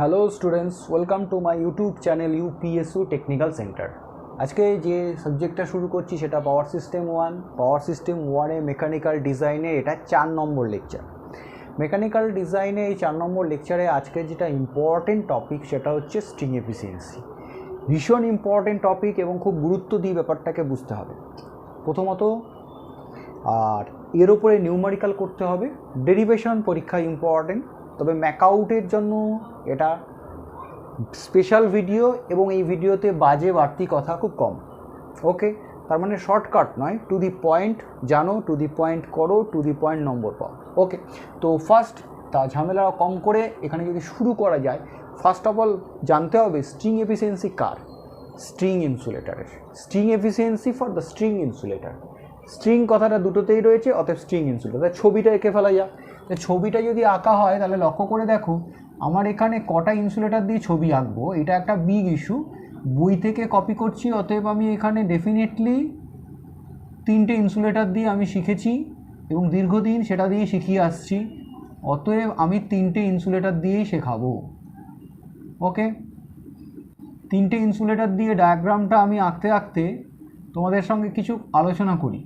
Hello students, welcome to my YouTube channel UPSU technical centre. আজকে যে সাবজেক্টটা শুরু করছি সেটা পাওয়ার সিস্টেম ওয়ানে মেকানিক্যাল ডিজাইনের এটা 4 নম্বর লেকচার। মেকানিক্যাল ডিজাইনে এই 4 নম্বর লেকচারে আজকে যেটা ইম্পর্টেন্ট টপিক সেটা হচ্ছে স্ট্রিং এফিসিয়েন্সি। ভীষণ ইম্পর্টেন্ট টপিক এবং খুব গুরুত্ব দিয়ে ব্যাপারটাকে বুঝতে হবে প্রথমত। আর এর উপরে নিউমারিক্যাল করতে হবে। ডেরিভেশন পরীক্ষা ইম্পর্টেন্ট, তবে ম্যাকআউটের জন্য এটা স্পেশাল ভিডিও এবং এই ভিডিওতে বাজে বাড়তি কথা খুব কম। ওকে, তার মানে শর্টকাট নয়, টু দি পয়েন্ট জানো, টু দি পয়েন্ট করো, টু দি পয়েন্ট নম্বর পাও। ওকে, তো ফার্স্ট তা ঝামেলা কম করে এখানে যদি শুরু করা যায়, ফার্স্ট অফ অল জানতে হবে স্ট্রিং এফিসিয়েন্সি কার। স্ট্রিং ইনসুলেটারের। String efficiency for the string insulator. String কথাটা দুটোতেই রয়েছে, অতএব স্ট্রিং ইনসুলেটার। ছবিটা এঁকে ফেলা যাক। ছবিটা যদি আঁকা হয় তাহলে লক্ষ্য করে দেখো আমার এখানে কটা ইনসুলেটার দিয়ে ছবি আঁকবো, এটা একটা বিগ ইস্যু। বই থেকে কপি করছি, অতএব আমি এখানে ডেফিনেটলি 3টে ইনসুলেটার দিয়ে আমি শিখেছি এবং দীর্ঘদিন সেটা দিয়ে শিখিয়ে আসছি, অতএব আমি 3টে ইনসুলেটার দিয়েই শেখাবো। ওকে, 3টে ইনসুলেটার দিয়ে ডায়াগ্রামটা আমি আঁকতে আঁকতে তোমাদের সঙ্গে কিছু আলোচনা করি।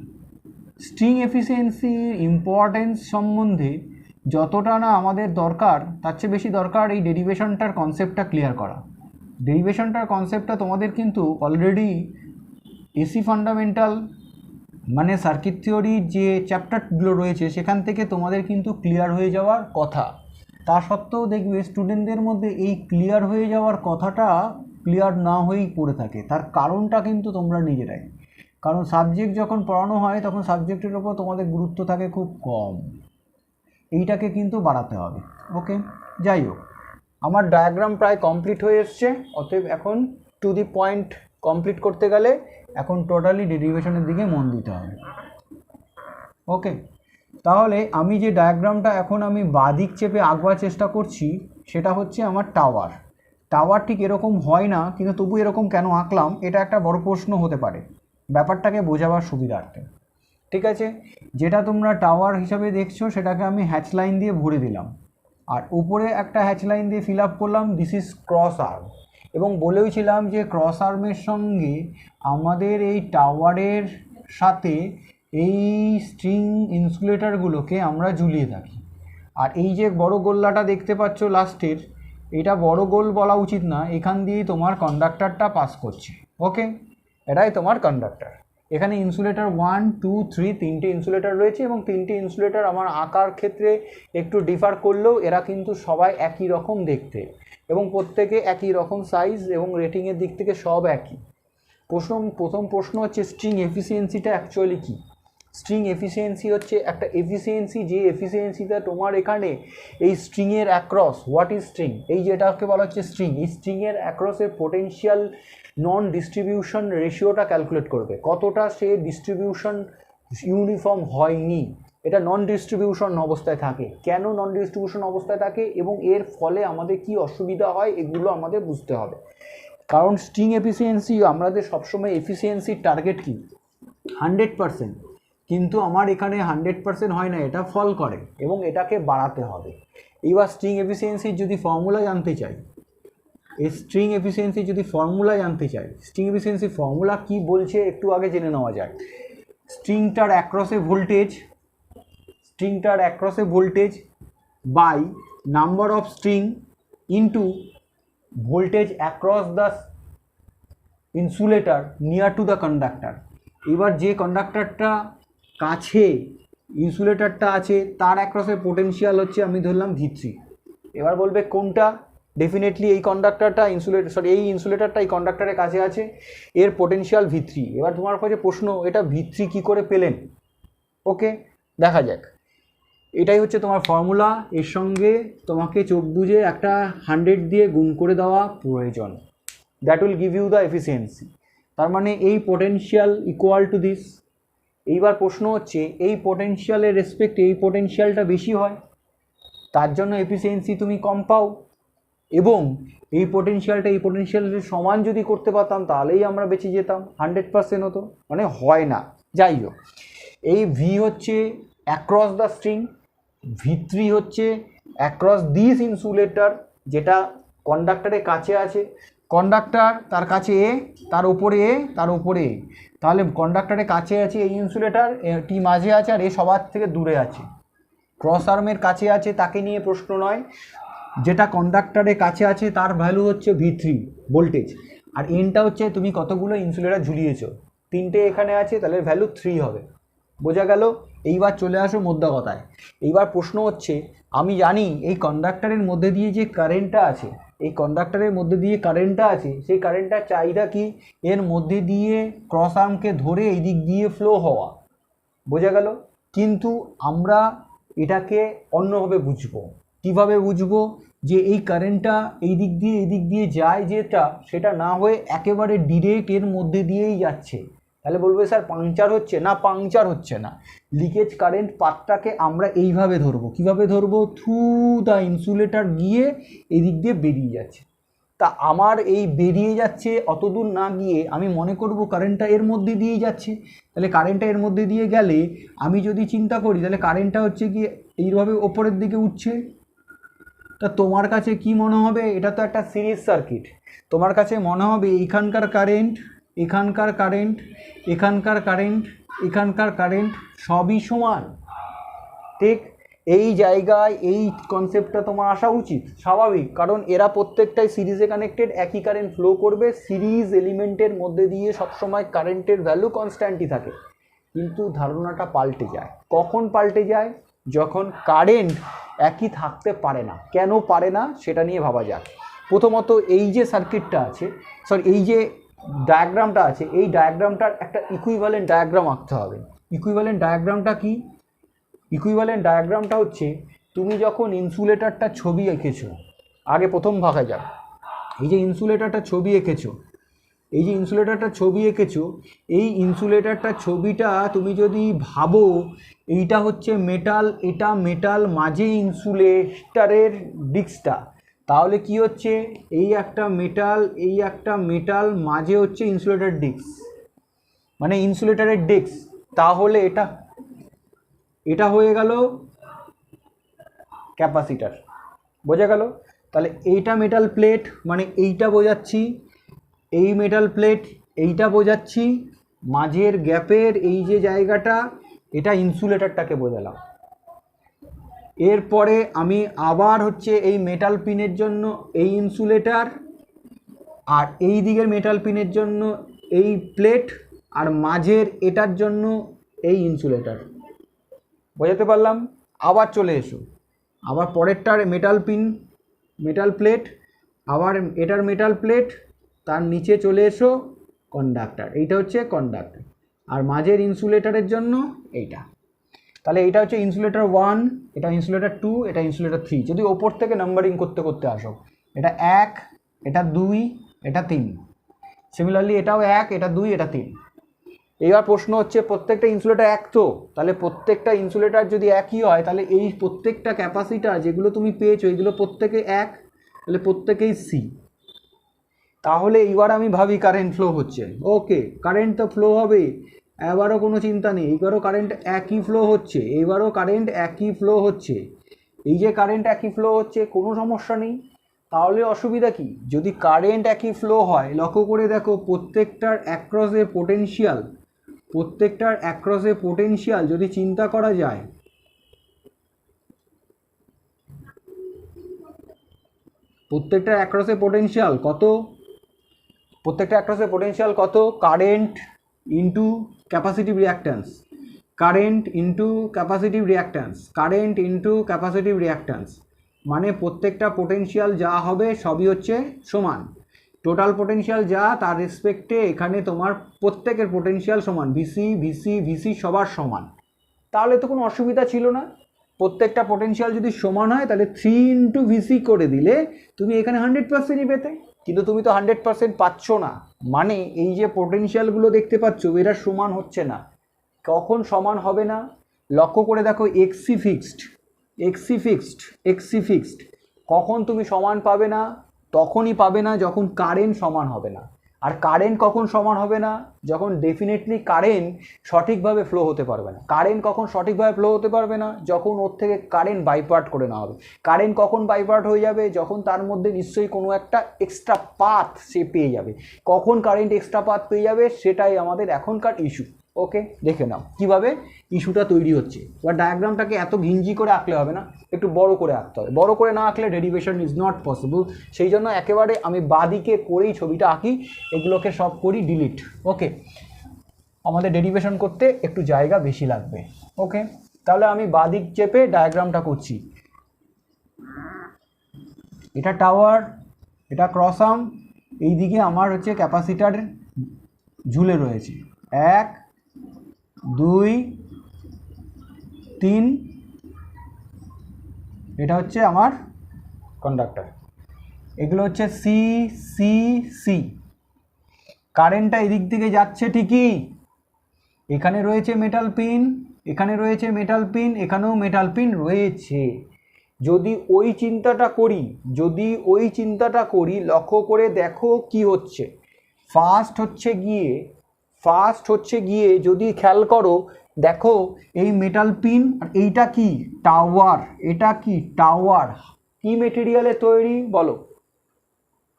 স্ট্রিং এফিসিয়েন্সির ইম্পর্টেন্স সম্বন্ধে যতটা না আমাদের দরকার তার চেয়ে বেশি দরকার এই ডেরিভেশনটার কনসেপ্টটা ক্লিয়ার করা। ডেরিভেশনটার কনসেপ্টটা তোমাদের কিন্তু অলরেডি এসি ফান্ডামেন্টাল মানে সার্কিট থিওরির যে চ্যাপ্টারগুলো রয়েছে সেখান থেকে তোমাদের কিন্তু ক্লিয়ার হয়ে যাওয়ার কথা। তা সত্ত্বেও দেখবে স্টুডেন্টদের মধ্যে এই ক্লিয়ার হয়ে যাওয়ার কথাটা ক্লিয়ার না হয়েই পড়ে থাকে। তার কারণটা কিন্তু তোমরা নিজেরাই, কারণ সাবজেক্ট যখন পড়ানো হয় তখন সাবজেক্টের ওপর তোমাদের গুরুত্ব থাকে খুব কম, এইটাকে কিন্তু বাড়াতে হবে। ওকে, যাই হোক, আমার ডায়াগ্রাম প্রায় কমপ্লিট হয়ে এসছে, অতএব এখন টু দি পয়েন্ট কমপ্লিট করতে গেলে এখন টোটালি ডেরিভেশনের দিকে মন দিতে হবে। ওকে, তাহলে আমি যে ডায়াগ্রামটা এখন আমি বাদিক চেপে আঁকবার চেষ্টা করছি সেটা হচ্ছে আমার টাওয়ার। টাওয়ার ঠিক এরকম হয় না, কিন্তু তবু এরকম কেন আঁকলাম এটা একটা বড় প্রশ্ন হতে পারে ব্যাপারটাকে বোঝাবার সুবিধার্থে। ঠিক আছে, যেটা তোমরা টাওয়ার হিসাবে দেখছো সেটাকে আমি হ্যাচ লাইন দিয়ে ভরে দিলাম, আর উপরে একটা হ্যাচ লাইন দিয়ে ফিল আপ করলাম দিস ইজ ক্রস আর্ম, এবং বলেওছিলাম যে ক্রস আর্মের সঙ্গে আমাদের এই টাওয়ারের সাথে এই স্ট্রিং ইনসুলেটারগুলোকে আমরা ঝুলিয়ে থাকি। আর এই যে বড় গোল্লাটা দেখতে পাচ্ছ লাস্টের, এটা বড় গোল বলা উচিত না, এখান দিয়েই তোমার কন্ডাক্টরটা পাস করছে। ওকে, এটাই তোমার কন্ডাক্টর। এখানে ইনসুলেটার 1, 2, 3 3টে ইনসুলেটার রয়েছে এবং 3টে ইনসুলেটার আমার আঁকার ক্ষেত্রে একটু ডিফার করলেও এরা কিন্তু সবাই একই রকম দেখতে এবং প্রত্যেকে একই রকম সাইজ এবং রেটিংয়ের দিক থেকে সব একই। প্রথম প্রশ্ন হচ্ছে স্ট্রিং এফিসিয়েন্সিটা অ্যাকচুয়ালি কী? স্ট্রিং এফিসিয়েন্সি হচ্ছে একটা এফিসিয়েন্সি, যে এফিসিয়েন্সিটা তোমার এখানে এই স্ট্রিংয়ের অ্যাক্রস, হোয়াট ইজ স্ট্রিং, এই যেটাকে বলা হচ্ছে স্ট্রিং, এই স্ট্রিংয়ের অ্যাক্রসের পোটেনশিয়াল নন ডিস্ট্রিবিউশন রেশিওটা ক্যালকুলেট করবে, কতটা সে ডিস্ট্রিবিউশন ইউনিফর্ম হয়নি, এটা নন ডিস্ট্রিবিউশন অবস্থায় থাকে, কেন নন ডিস্ট্রিবিউশন অবস্থায় থাকে এবং এর ফলে আমাদের কি অসুবিধা হয় এগুলো আমাদের বুঝতে হবে। কারণ স্ট্রিং এফিসিয়েন্সি আমাদের সবসময় এফিসিয়েন্সির টার্গেট কি 100%, কিন্তু আমার এখানে 100% হয় না, এটা ফল করে এবং এটাকে বাড়াতে হবে। এবার স্ট্রিং এফিসিয়েন্সির যদি ফর্মুলা জানতে চাই, এই স্ট্রিং এফিসিয়েন্সি যদি ফর্মুলা জানতে চাই, স্ট্রিং এফিসিয়েন্সি ফর্মুলা কি বলছে একটু আগে জেনে নেওয়া যায়। স্ট্রিংটার অ্যাক্রসে voltage by number of string into voltage across the insulator near to the conductor. এবার যে কন্ডাক্টরটা কাছে ইনসুলেটারটা আছে তার অ্যাক্রসের পোটেনশিয়াল হচ্ছে আমি ধরলাম V3। এবার বলবে কোনটা? ডেফিনেটলি এই কন্ডাক্টরটা এই ইনসুলেটারটা এই কন্ডাক্টরের কাছে আছে, এর পোটেনশিয়াল V3। এবার তোমার কাছে প্রশ্ন, এটা V3 কি করে পেলেন? ওকে, দেখা যাক। এটাই হচ্ছে তোমার ফর্মুলা, এর সঙ্গে তোমাকে চোখ বুঝে একটা 100 দিয়ে গুণ করে দেওয়া প্রয়োজন, that will give you the efficiency. তার মানে এই পোটেনশিয়াল ইকুয়াল টু দিস। এইবার প্রশ্ন হচ্ছে এই পোটেনশিয়ালের রেসপেক্টে এই পোটেনশিয়ালটা বেশি হয়, তার জন্য এফিসিয়েন্সি তুমি কম পাও, এবং এই পোটেনশিয়ালের সমান যদি করতে পারতাম তাহলেই আমরা বেঁচে যেতাম, 100% হতো, মানে হয় না। যাই হোক, এই ভি হচ্ছে অ্যাক্রস দ্য স্ট্রিং, V3 হচ্ছে অ্যাক্রস দিস ইনসুলেটার, যেটা কন্ডাক্টরের কাছে আছে, কন্ডাক্টর তার কাছে এ, তার উপরে এ, তার উপরে এ, তাহলে কন্ডাক্টরের কাছে আছে এই ইনসুলেটর, টি মাঝে আছে আর এ সবার থেকে দূরে আছে। ক্রস আর্মের কাছে আছে তাকে নিয়ে প্রশ্ন নয়, যেটা কন্ডাক্টরের কাছে আছে তার ভ্যালু হচ্ছে V3 ভোল্টেজ, আর এনটা হচ্ছে তুমি কতগুলো ইনসুলেটর ঝুলিয়েছো, 3টে এখানে আছে, তাহলে ভ্যালু 3 হবে। বোঝা গেল? এইবার চলে আসো মোদ্দা কথায়। এইবার প্রশ্ন হচ্ছে, আমি জানি এই কন্ডাক্টরের মধ্যে দিয়ে যে কারেন্টটা আছে, এই কন্ডাক্টরের মধ্যে দিয়ে কারেন্টটা আছে, সেই কারেন্টটার চাহিদা কি? এর মধ্যে দিয়ে ক্রস আর্মকে ধরে এই দিক দিয়ে ফ্লো হওয়া। বোঝা গেল? কিন্তু আমরা এটাকে অন্যভাবে বুঝবো। কিভাবে বুঝবো? যে এই কারেন্টটা এই দিক দিয়ে যায় যেটা, সেটা না হয়ে একেবারে ডিরেক্ট এর মধ্যে দিয়েই যাচ্ছে। তাহলে বলবে স্যার পাংচার হচ্ছে না, পাংচার হচ্ছে না। লিকেজ কারেন্ট পাথটাকে আমরা এইভাবে ধরবো। কিভাবে ধরবো? থ্রু দ্য ইনসুলেটর গিয়ে এদিক দিয়ে বেরিয়ে যাচ্ছে। তা আমার এই বেরিয়ে যাচ্ছে অতদূর না গিয়ে আমি মনে করব কারেন্টটা এর মধ্যে দিয়েই যাচ্ছে। তাহলে কারেন্টটা এর মধ্যে দিয়ে গেলে আমি যদি চিন্তা করি, তাহলে কারেন্টটা হচ্ছে কি এইভাবে ওপরের দিকে উঠছে। তা তোমার কাছে কি মনে হবে? এটা তো একটা সিরিজ সার্কিট। তোমার কাছে মনে হবে এখানকার কারেন্ট, এখানকার কারেন্ট, এখানকার কারেন্ট, এখানকার কারেন্ট সবই সমান। ঠিক এই জায়গায় এই কনসেপ্টটা তোমার আসা উচিত, স্বাভাবিক, কারণ এরা প্রত্যেকটাই সিরিজে কানেক্টেড, একই কারেন্ট ফ্লো করবে। সিরিজ এলিমেন্টের মধ্যে দিয়ে সবসময় কারেন্টের ভ্যালু কনস্ট্যান্টই থাকে। কিন্তু ধারণাটা পাল্টে যায়। কখন পাল্টে যায়? যখন কারেন্ট একই থাকতে পারে না। কেন পারে না সেটা নিয়ে ভাবা যাক। প্রথমত এই যে সার্কিটটা আছে, এই যে ডায়াগ্রামটা আছে, এই ডায়াগ্রামটার একটা ইকুইভ্যালেন্ট ডায়াগ্রাম আঁকতে হবে। ইকুইভ্যালেন্ট ডায়াগ্রামটা কি? ইকুইভ্যালেন্ট ডায়াগ্রামটা হচ্ছে, তুমি যখন ইনসুলেটরটা ছবি এঁকেছো, আগে প্রথম ভাগে যাক, এই যে ইনসুলেটরটা ছবি এঁকেছো, এই যে ইনসুলেটরটা ছবি এঁকেছো, এই ইনসুলেটরটার ছবিটা তুমি যদি ভাবো এইটা হচ্ছে মেটাল, এটা মেটাল, মাঝে ইনসুলেটরের ডিস্কটা, তাহলে কি হচ্ছে? এই একটা মেটাল, এই একটা মেটাল, মাঝে হচ্ছে ইনসুলেটর ডিস্ক, মানে ইনসুলেটরের ডিস্ক। তাহলে এটা হয়ে গেল ক্যাপাসিটার। বোঝা গেল? তাহলে এইটা মেটাল প্লেট, মানে এইটা বোঝাচ্ছি, এই মেটাল প্লেট এইটা বোঝাচ্ছি, মাঝের গ্যাপের এই যে জায়গাটা, এটা ইনসুলেটরটাকে বোঝালাম। এরপরে আমি আবার হচ্ছে এই মেটাল পিনের জন্য এই ইনসুলেটর, আর এই দিকের মেটাল পিনের জন্য এই প্লেট, আর মাঝের এটার জন্য এই ইনসুলেটর। বোঝাতে পারলাম? আবার চলে এসো, আবার পরেরটার মেটাল পিন, মেটাল প্লেট, আবার এটার মেটাল প্লেট, তার নিচে চলে এসো কন্ডাক্টর, এইটা হচ্ছে কন্ডাক্টর, আর মাঝের ইনসুলেটরের জন্য এইটা। তাহলে এইটা হচ্ছে ইনসুলেটর 1, এটা ইনসুলেটর 2, এটা ইনসুলেটর 3। যদি ওপর থেকে নাম্বারিং করতে করতে আসো, এটা 1, এটা 2, এটা 3, সিমিলারলি এটাও 1, এটা 2, এটা 3। এইবার প্রশ্ন হচ্ছে প্রত্যেকটা ইনসুলেটর এক তো, তাহলে প্রত্যেকটা ইনসুলেটর যদি একই হয়, তাহলে এই প্রত্যেকটা ক্যাপাসিটার যেগুলো তুমি পেয়েছো এইগুলো প্রত্যেকে এক, তাহলে প্রত্যেকেই সি। তাহলে এইবার আমি ভাবি কারেন্ট ফ্লো হচ্ছে, ওকে কারেন্ট তো ফ্লো হবে, এবারও কোনো চিন্তা নেই, এবারও কারেন্ট একই ফ্লো হচ্ছে, এবারও কারেন্ট একই ফ্লো হচ্ছে। এই যে কারেন্ট একই ফ্লো হচ্ছে, কোনো সমস্যা নেই। তাহলে অসুবিধা কি? যদি কারেন্ট একই ফ্লো হয়, লক্ষ্য করে দেখো প্রত্যেকটার অ্যাক্রসে পোটেনশিয়াল, প্রত্যেকটার অ্যাক্রসে পোটেনশিয়াল যদি চিন্তা করা যায়, প্রত্যেকটার অ্যাক্রসে পোটেনশিয়াল কত? প্রত্যেকটা অ্যাক্রসে পোটেনশিয়াল কত? Current into capacitive reactance, current into capacitive reactance, current into capacitive reactance, মানে প্রত্যেকটা পোটেনশিয়াল যা হবে সবই হচ্ছে সমান। টোটাল পোটেনশিয়াল যা, তার রেসপেক্টে এখানে তোমার প্রত্যেকের পোটেনশিয়াল সমান, ভিসি ভিসি ভিসি সবার সমান। তাহলে তো কোনো অসুবিধা ছিল না। প্রত্যেকটা পোটেনশিয়াল যদি সমান হয়, তাহলে 3 ইন্টু ভিসি করে দিলে তুমি এখানে 100%ই পেতে। কিন্তু তুমি তো 100% পাচ্ছ না, মানে এই যে পোটেনশিয়ালগুলো দেখতে পাচ্ছ এরা সমান হচ্ছে না। কখন সমান হবে না? লক্ষ্য করে দেখো, এক্সি ফিক্সড, এক্সি ফিক্সড, এক্সি ফিক্সড। কখন তুমি সমান পাবে না? তখনই পাবে না যখন কারেন্ট সমান হবে না। আর কারেন্ট কখন সমান হবে না? যখন ডেফিনেটলি কারেন্ট সঠিকভাবে ফ্লো হতে পারবে না। কারেন্ট কখন সঠিকভাবে ফ্লো হতে পারবে না? যখন ওর থেকে কারেন্ট বাইপার্ট করে নেওয়া হবে। কারেন্ট কখন বাইপার্ট হয়ে যাবে? যখন তার মধ্যে নিশ্চয়ই কোনো একটা এক্সট্রা পাথ সে পেয়ে যাবে। কখন কারেন্ট এক্সট্রা পাথ পেয়ে যাবে সেটাই আমাদের এখনকার ইস্যু। ওকে, দেখে নাও কিভাবে ইস্যুটা তৈরি হচ্ছে। এবার ডায়াগ্রামটাকে এত ঘিঞ্জি করে আঁকলে হবে না, একটু বড় করে আঁকতে হবে। বড় করে না আঁকলে ডেরিভেশন ইজ নট পসিবল। সেই জন্য একেবারে আমি বাদিকে করেই ছবিটা আঁকি, এগুলোকে সব করি ডিলিট। ওকে, আমাদের ডেরিভেশন করতে একটু জায়গা বেশি লাগবে। ওকে, তাহলে আমি বাদিক চেপে ডায়াগ্রামটা করছি। এটা টাওয়ার, এটা ক্রস আর্ম, এইদিকে আমার হচ্ছে ক্যাপাসিটার ঝুলে রয়েছে 1 2 3, এটা হচ্ছে আমার কন্ডাক্টর। এগুলো হচ্ছে সি সি সি। কারেন্টটা এদিক থেকে যাচ্ছে ঠিকই, এখানে রয়েছে মেটাল পিন, এখানে রয়েছে মেটাল পিন, এখানেও মেটাল পিন রয়েছে। যদি ওই চিন্তাটা করি লক্ষ্য করে দেখো কি হচ্ছে। ফার্স্ট হচ্ছে গিয়ে যদি খেয়াল করো, দেখো এই মেটাল পিন আর এইটা কি টাওয়ার, এটা কি টাওয়ার, কি মেটেরিয়ালে তৈরি বলো?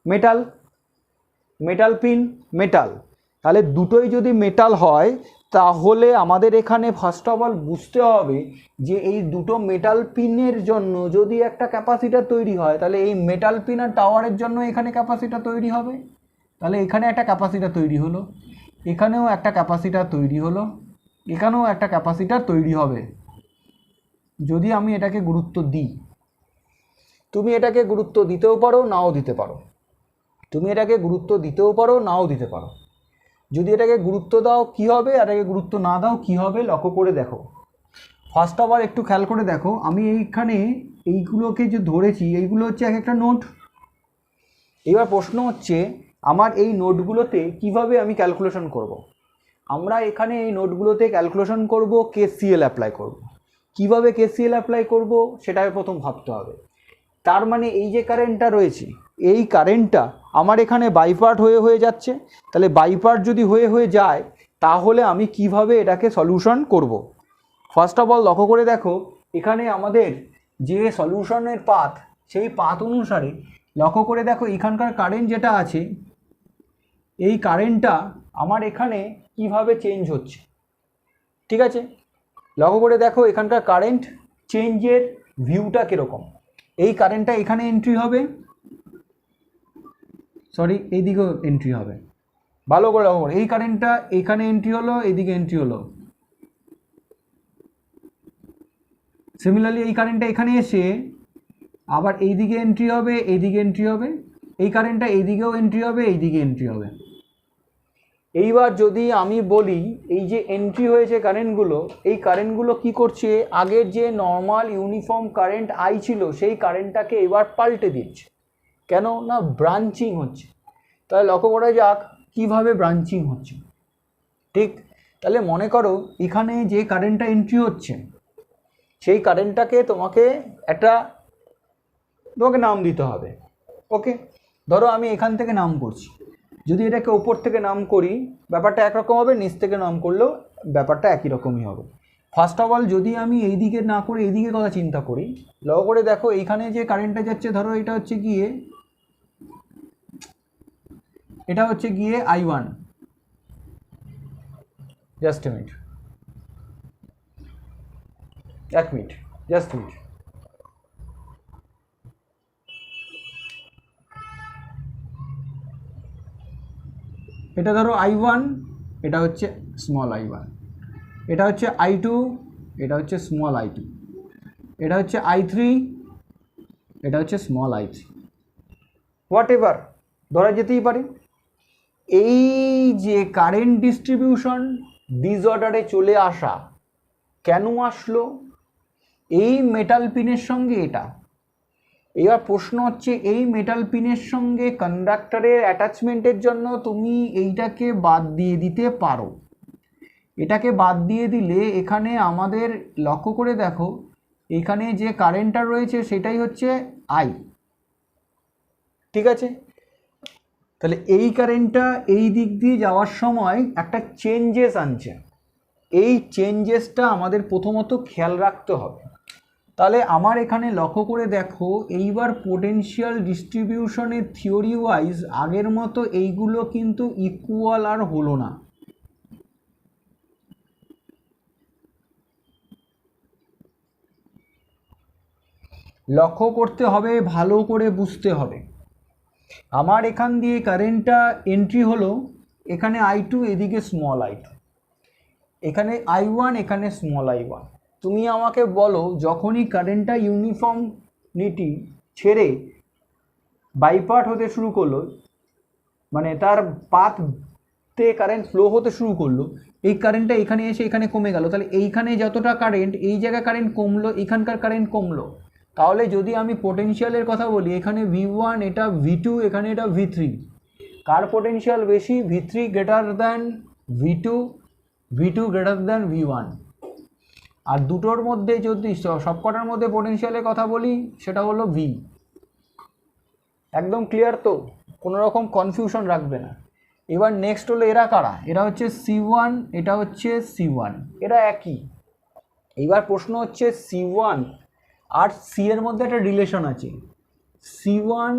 মেটাল। মেটাল পিন মেটাল, তাহলে দুটোই যদি মেটাল হয় তাহলে আমাদের এখানে ফার্স্ট অফ অল বুঝতে হবে যে এই দুটো মেটাল পিনের জন্য যদি একটা ক্যাপাসিটার তৈরি হয়, তাহলে এই মেটাল পিন আর টাওয়ারের জন্য এখানে ক্যাপাসিটার তৈরি হবে। তাহলে এখানে একটা ক্যাপাসিটার তৈরি হলো, এখানেও একটা ক্যাপাসিটার তৈরি হলো, এখানেও একটা ক্যাপাসিটার তৈরি হবে। যদি আমি এটাকে গুরুত্ব দিই, তুমি এটাকে গুরুত্ব দিতেও পারো নাও দিতে পারো, যদি এটাকে গুরুত্ব দাও কি হবে, আর এটাকে গুরুত্ব না দাও কি হবে, লক্ষ্য করে দেখো। ফার্স্ট অফ অল একটু খেয়াল করে দেখো, আমি এইখানে এইগুলোকে যে ধরেছি এইগুলো হচ্ছে এক একটা নোট। এবার প্রশ্ন হচ্ছে আমার এই নোটগুলোতে কিভাবে আমি ক্যালকুলেশন করব। আমরা এখানে এই নোটগুলোতে ক্যালকুলেশন করব, কেসিএল অ্যাপ্লাই করব। কিভাবে কেসিএল অ্যাপ্লাই করব সেটাকে প্রথম ভাবতে হবে। তার মানে এই যে কারেন্টটা রয়েছে, এই কারেন্টটা আমার এখানে বাইপার্ট হয়ে যাচ্ছে। তাহলে বাইপার্ট যদি হয়ে যায় তাহলে আমি কিভাবে এটাকে সলিউশন করব। ফার্স্ট অফ অল লক্ষ্য করে দেখো, এখানে আমাদের যে সলিউশনের পাথ, সেই পাথ অনুসারে লক্ষ্য করে দেখো এখানকার কারেন্ট যেটা আছে, এই কারেন্টটা আমার এখানে কিভাবে চেঞ্জ হচ্ছে। ঠিক আছে, লক্ষ্য করে দেখো এখানকার কারেন্ট চেঞ্জের ভিউটা কীরকম। এই কারেন্টটা এখানে এন্ট্রি হবে, সরি এইদিকেও এন্ট্রি হবে, ভালো করে লক্ষ্য করো। এই কারেন্টটা এখানে এন্ট্রি হলো, এইদিকে এন্ট্রি হলো। সিমিলারলি এই কারেন্টটা এখানে এসে আবার এইদিকে এন্ট্রি হবে, এইদিকে এন্ট্রি হবে। এই কারেন্টটা এইদিকেও এন্ট্রি হবে, এইদিকে এন্ট্রি হবে। এইবার যদি আমি বলি এই যে এন্ট্রি হয়েছে কারেন্টগুলো, এই কারেন্টগুলো কি করছে, আগের যে নর্মাল ইউনিফর্ম কারেন্ট আই ছিল সেই কারেন্টটাকে এবার পাল্টে দিচ্ছে। কেন না? ব্রাঞ্চিং হচ্ছে। তাহলে লক্ষ্য করা যাক কিভাবে ব্রাঞ্চিং হচ্ছে। ঠিক, তাহলে মনে করো এখানে যে কারেন্টটা এন্ট্রি হচ্ছে সেই কারেন্টটাকে তোমাকে নাম দিতে হবে। ওকে, ধরো আমি এখান থেকে নাম করছি, যদি এটাকে ওপর থেকে নাম করি ব্যাপারটা একরকম হবে, নিচ থেকে নাম করলেও ব্যাপারটা একই রকমই হবে। ফার্স্ট অফ অল যদি আমি এই দিকে না করে এই দিকে কথা চিন্তা করি, লক্ষ্য করে দেখো এইখানে যে কারেন্টটা যাচ্ছে, ধরো এটা হচ্ছে গিয়ে I1। জাস্ট এ মিনিট, এক মিনিট, জাস্ট মিনিট। এটা ধরো I1, এটা হচ্ছে স্মল I1, এটা হচ্ছে I2, এটা হচ্ছে স্মল I2, এটা হচ্ছে I3, এটা হচ্ছে স্মল I3, হোয়াট এভার ধরা যেতেই পারে। এই যে কারেন্ট ডিস্ট্রিবিউশন ডিসঅর্ডারে চলে আসা কেন আসলো? এই মেটাল পিনের সঙ্গে এটা। এবার প্রশ্ন হচ্ছে এই মেটাল পিনের সঙ্গে কন্ডাক্টরের অ্যাটাচমেন্টের জন্য তুমি এইটাকে বাদ দিয়ে দিতে পারো। এটাকে বাদ দিয়ে দিলে এখানে আমাদের লক্ষ্য করে দেখো এখানে যে কারেন্টটা রয়েছে সেটাই হচ্ছে I। ঠিক আছে, তাহলে এই কারেন্টটা এই দিক দিয়ে যাওয়ার সময় একটা চেঞ্জেস আনছে, এই চেঞ্জেসটা আমাদের প্রথমত খেয়াল রাখতে হবে। তাহলে আমার এখানে লক্ষ্য করে দেখো, এইবার পোটেনশিয়াল ডিস্ট্রিবিউশনের থিওরি ওয়াইজ আগের মতো এইগুলো কিন্তু ইকুয়াল আর হলো না। লক্ষ্য করতে হবে, ভালো করে বুঝতে হবে। আমার এখান দিয়ে কারেন্টটা এন্ট্রি হলো, এখানে I2, এদিকে স্মল I2, এখানে I1, এখানে স্মল I1। তুমি আমাকে বলো, যখনই কারেন্টটা ইউনিফর্মিটি ছেড়ে বাইপার্ট হতে শুরু করলো, মানে তার পাথতে কারেন্ট ফ্লো হতে শুরু করলো, এই কারেন্টটা এখানে এসে এখানে কমে গেল, তাহলে এইখানে যতটা কারেন্ট, এই জায়গায় কারেন্ট কমলো, এখানকার কারেন্ট কমলো। তাহলে যদি আমি পোটেনশিয়ালের কথা বলি, এখানে V1, এটা V2, এখানে এটা V3, কার পোটেনশিয়াল বেশি? V3 greater than V2, V2 greater than V1। আর দুটোর মধ্যে যদি সবকটার মধ্যে পোটেনশিয়ালের কথা বলি, সেটা হলো V। একদম ক্লিয়ার তো? কোনো রকম কনফিউশন রাখবে না। এবার নেক্সট হলো এরা কারা? এরা হচ্ছে C1, এটা হচ্ছে C1, এরা একই। এইবার প্রশ্ন হচ্ছে C1 আর C এর মধ্যে একটা রিলেশন আছে, C1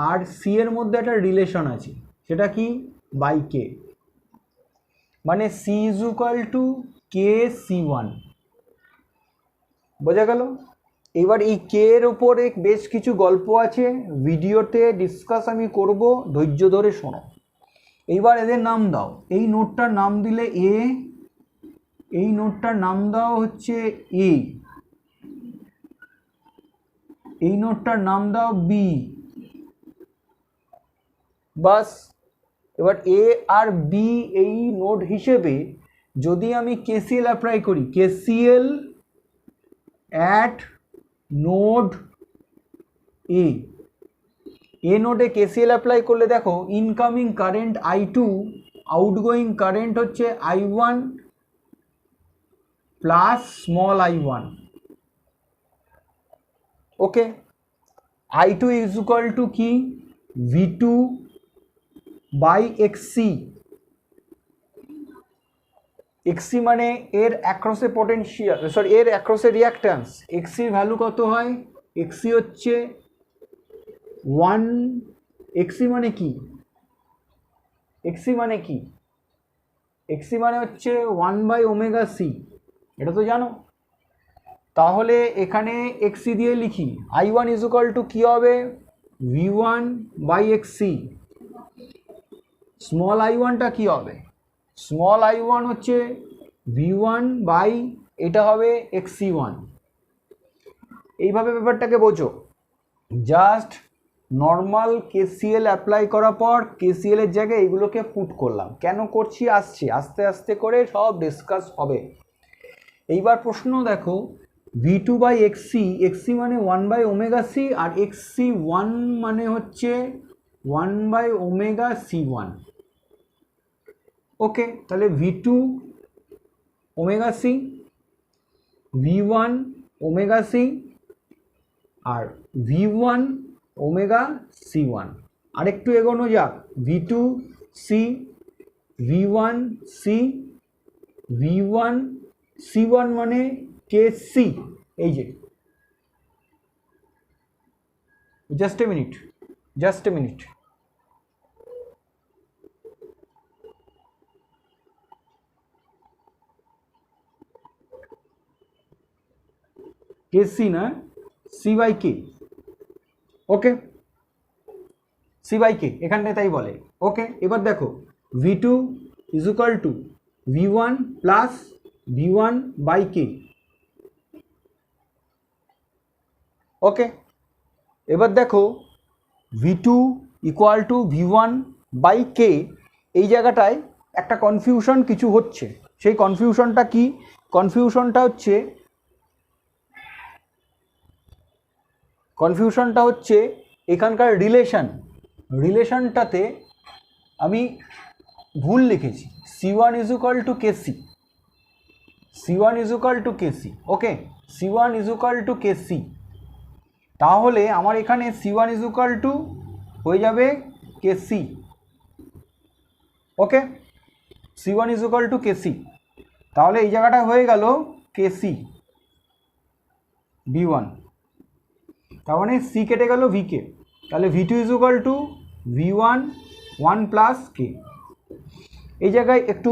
আর C এর মধ্যে একটা রিলেশন আছে, সেটা কি? বাই K, মানে C is equal two K C1। বোঝা গেল? এবার এই K এর উপরে বেশ কিছু গল্প আছে, ভিডিওতে ডিসকাস আমি করব, ধৈর্য ধরে শোনো। এইবার এদের নাম দাও। এই নোটটার নাম দিলে A, এই নোটটার নাম দাও হচ্ছে A, এই নোটটার নাম দাও B। বাস। এবার A আর B এই নোট হিসেবে যদি আমি KCL অ্যাপ্লাই করি, KCL অ্যাট নোড A, এ নোডে KCL অ্যাপ্লাই করলে দেখো, incoming current I2, outgoing current হচ্ছে I1 plus small I1। Okay, I2 is equal to কি? V2 by XC। XC মানে এর অ্যাক্রসে পোটেনশিয়াল, সরি এর অ্যাক্রসে রিঅ্যাক্ট্যান্স। XC এর ভ্যালু কত হয়? XC হচ্ছে 1। XC মানে কি? XC মানে কি? XC মানে হচ্ছে 1/ωc, এটা তো জানো। তাহলে এখানে XC দিয়ে লিখি, I1 ইজ ইকুয়াল টু কী হবে? V1 by XC। স্মল I1টা কী হবে? স্মল I1 হচ্ছে V1 বাই, এটা হবে XC1। এইভাবে ব্যাপারটাকে বোঝো। জাস্ট নর্মাল KCL অ্যাপ্লাই করার পর KCL এর জায়গায় এইগুলোকে পুট করলাম। কেন করছি আসছি, আস্তে আস্তে করে সব ডিসকাস হবে। এইবার প্রশ্ন দেখো, V2 বাই XC, XC মানে 1/ωc, আর XC1 মানে হচ্ছে 1/ωc1। ওকে, তাহলে V2 ωc, V1 ωc, আর V1 ωc1। আরেকটু এগোনো যাক, V2 C, V1 C, V1 C1 মানে KC। এই যে, just a minute, just a minute. KC না, C by K। Okay, C by K এখানটায় তাই বলে। ওকে, এবার দেখো, V2 is equal to V1 plus V1 by K। Okay, এবার দেখো V2 equal to V1 by K, এই জায়গাটায় একটা কনফিউশন কিছু হচ্ছে। সেই কনফিউশনটা কি? কনফিউশনটা হচ্ছে এখানকার রিলেশনটাতে আমি ভুল লিখেছি। C1 is equal two KC, C1 is equal two KC। Okay, C1 is equal two KC। তাহলে আমার এখানে C1 ইজ ইকুয়াল টু হয়ে যাবে KC। Okay, C1 is equal to KC, তাহলে এই জায়গাটা হয়ে গেল কেসি V1, তার মানে সি কেটে গেল ভিকে, তাহলে V2 is equal to V1 1 plus K. এই জায়গায় একটু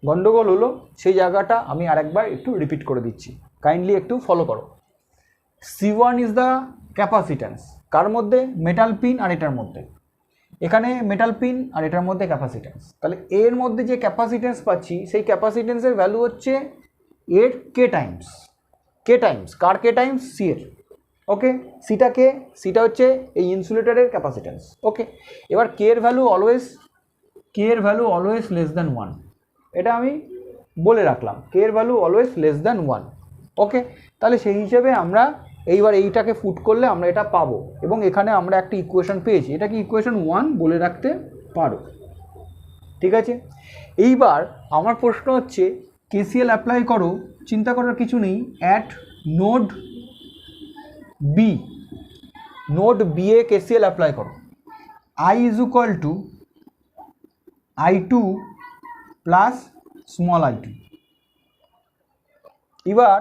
গন্ডগোল হলো, সেই জায়গাটা আমি আরেকবার একটু রিপিট করে দিচ্ছি, কাইন্ডলি একটু ফলো করো। C1 ইজ দ্য ক্যাপাসিট্যান্স, কার মধ্যে? মেটাল পিন আর এটার মধ্যে। এখানে মেটাল পিন আর এটার মধ্যে ক্যাপাসিট্যান্স, তাহলে এর মধ্যে যে ক্যাপাসিট্যান্স পাচ্ছি সেই ক্যাপাসিট্যান্সের ভ্যালু হচ্ছে এর কে টাইমস, কার কে টাইমস? সি এর। ওকে, সিটা কে? সিটা হচ্ছে এই ইনসুলেটরের ক্যাপাসিট্যান্স। ওকে, এবার কে এর ভ্যালু অলওয়েজ লেস দ্যান 1, এটা আমি বলে রাখলাম, কে এর ভ্যালু অলওয়েজ লেস দ্যান 1। ওকে, তাহলে সেই হিসেবে আমরা এইবার এইটাকে ফুট করলে আমরা এটা পাবো, এবং এখানে আমরা একটা ইকুয়েশন পেয়েছি, এটা কি ইকুয়েশন 1 বলে রাখতে পারো। ঠিক আছে, এইবার আমার প্রশ্ন হচ্ছে কেসিএল অ্যাপ্লাই করো, চিন্তা করার কিছু নেই। At node B A KCL apply করো। I is equal to I2 plus small I2। এবার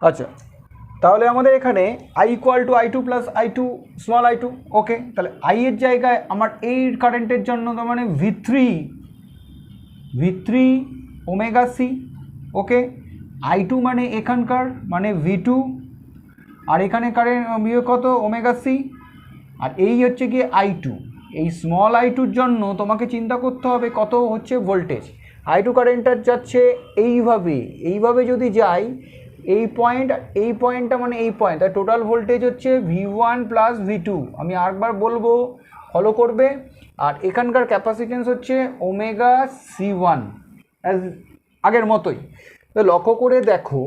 আচ্ছা, তাহলে আমাদের এখানে I equal to I2 plus I2 small I2। Okay, তাহলে I এর জায়গায় আমার এই কারেন্টের জন্য তার মানে V3 ওমেগা সি। ওকে, I2 মানে এখানকার মানে V2, আর এখানে কারেন্ট কত? Omega C. আর এই হচ্ছে কি I2, এই স্মল I2-র জন্য তোমাকে চিন্তা করতে হবে কত হচ্ছে ভোল্টেজ। I2 কারেন্টটা যাচ্ছে এইভাবে যদি যাই, এই পয়েন্টটা মানে এই পয়েন্ট, তাই টোটাল ভোল্টেজ হচ্ছে V1 প্লাস V2। আমি আরেকবার বলবো, ফলো করবে। আর এখানকার ক্যাপাসিটেন্স হচ্ছে ওমেগা C1 অ্যাজ আগের মতোই। তো লক্ষ্য করে দেখো,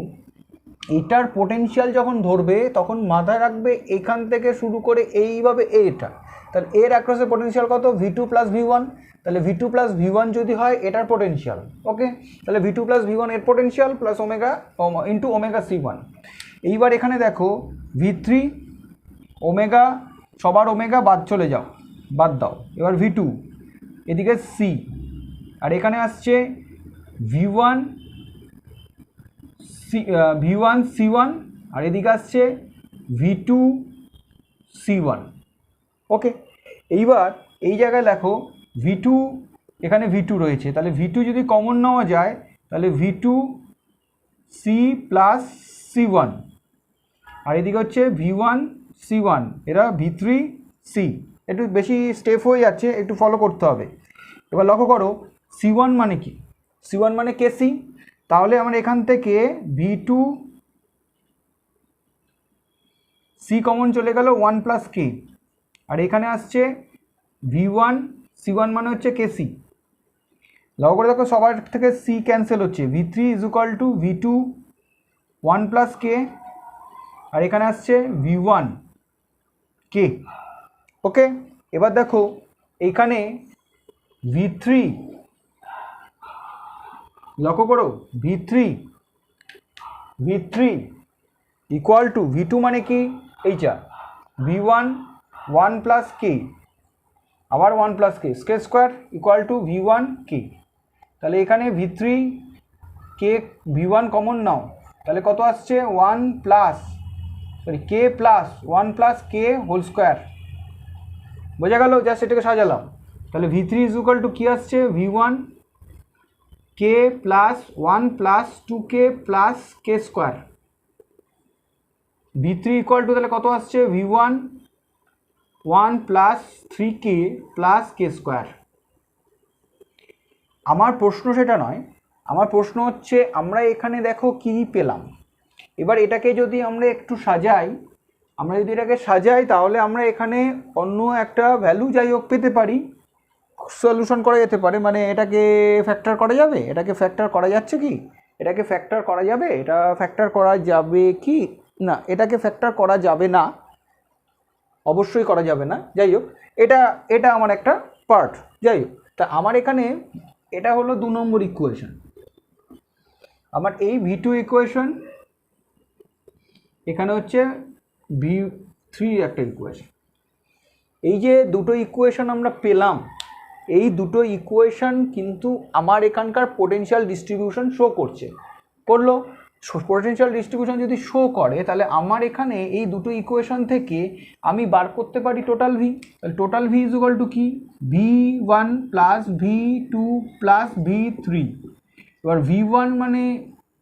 এটার পোটেনশিয়াল যখন ধরবে তখন মাথায় রাখবে এখান থেকে শুরু করে এইভাবে এটা, তাহলে এর অ্যাক্রসের পোটেনশিয়াল কত? V2 plus V1। তাহলে V2 প্লাস V1 যদি হয় এটার পোটেনশিয়াল। ওকে, তাহলে V2 প্লাস V1 এর potential plus omega into omega C1। এইবার এখানে দেখো V3 ওমেগা, সবার ওমেগা বাদ দাও। এবার V2, এদিকে C, আর এখানে আসছে V1 C1, আর এদিকে আসছে V2 C1। ওকে, এইবার এই জায়গায় দেখো V2, এখানে V2 রয়েছে, তাহলে V2 যদি কমন নেওয়া যায় তাহলে V2 C প্লাস C1, আর এদিকে হচ্ছে V1 C1, এরা V3 C। একটু বেশি স্টেপ হয়ে যাচ্ছে, একটু ফলো করতে হবে। এবার লক্ষ্য করো C1 মানে কি? C1 মানে কেসি, তাহলে আমরা এখান থেকে V2 C কমন চলে গেল 1 প্লাস কে, আর এখানে আসছে V1 C1 মানে হচ্ছে কেসি। লক্ষ্য করে দেখো সবার থেকে C ক্যান্সেল হচ্ছে, V3 is equal to V2 1 plus K, আর এখানে আসছে V1 কে। ওকে, এবার দেখো এইখানে V3, লক্ষ্য করো V3 ইকুয়াল টু V2 মানে কি? এইটা V1 1 প্লাস কে, আবার 1 plus K square equal to V1 কে। তাহলে এখানে V3 কে V1 কমন নাও, তাহলে কত আসছে? 1 প্লাস কে প্লাস 1 প্লাস কে হোল স্কোয়ার। বোঝা গেল? জাস্ট এটাকে সাজালাম। তাহলে V3 ইজ ইকুয়াল টু কি আসছে? V1 K plus 1 plus 2k plus K square. V3 equal to তাহলে কত আসছে? V1 1 plus 3k plus K square. আমার প্রশ্ন সেটা নয়, আমার প্রশ্ন হচ্ছে আমরা এখানে দেখো কি পেলাম। এবার এটাকে যদি আমরা একটু সাজাই, তাহলে আমরা এখানে অন্য একটা ভ্যালু যাই হোক পেতে পারি, সলিউশন করা যেতে পারে। মানে এটাকে ফ্যাক্টর করা যাবে, এটাকে ফ্যাক্টর করা যাচ্ছে কি? এটাকে ফ্যাক্টর করা যাবে, এটা ফ্যাক্টর করা যাবে কি না? এটাকে ফ্যাক্টর করা যাবে না, অবশ্যই করা যাবে না। যাই হোক, এটা আমার একটা পার্ট। যাই হোক, তা আমার এখানে এটা হলো 2 নম্বর ইকুয়েশন। আমার এই V2 ইকুয়েশন, এখানে হচ্ছে V3 একটা ইকুয়েশন। এই যে দুটো ইকুয়েশন আমরা পেলাম, এই দুটো ইকুয়েশন কিন্তু আমার এখানকার পোটেনশিয়াল ডিস্ট্রিবিউশন শো করলো। পোটেনশিয়াল ডিস্ট্রিবিউশন যদি শো করে তাহলে আমার এখানে এই দুটো ইকুয়েশন থেকে আমি বার করতে পারি টোটাল ভি। তাহলে total V is equal to কি, V1 plus V2 plus V3। এবার V1 মানে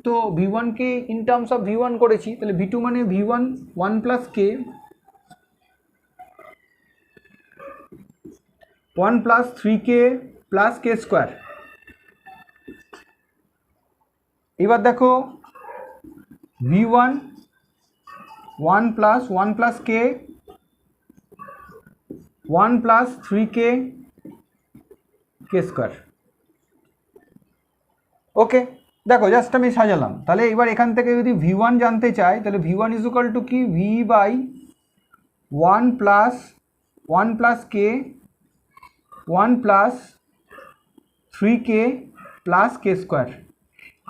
তো V1কে ইন টার্মস অফ V1 করেছি, তাহলে V2 মানে V1 1 plus K 1 plus 3k plus K square. এবার দেখো V1 1 plus 1 plus K 1 plus 3k কে স্কোয়ার। ওকে, দেখো জাস্ট আমি সাজালাম। তাহলে এবার এখান থেকে যদি V1 জানতে চাই তাহলে V1 ইজ ইকুয়াল টু কি, V by 1 plus K 1 plus 3k plus K square.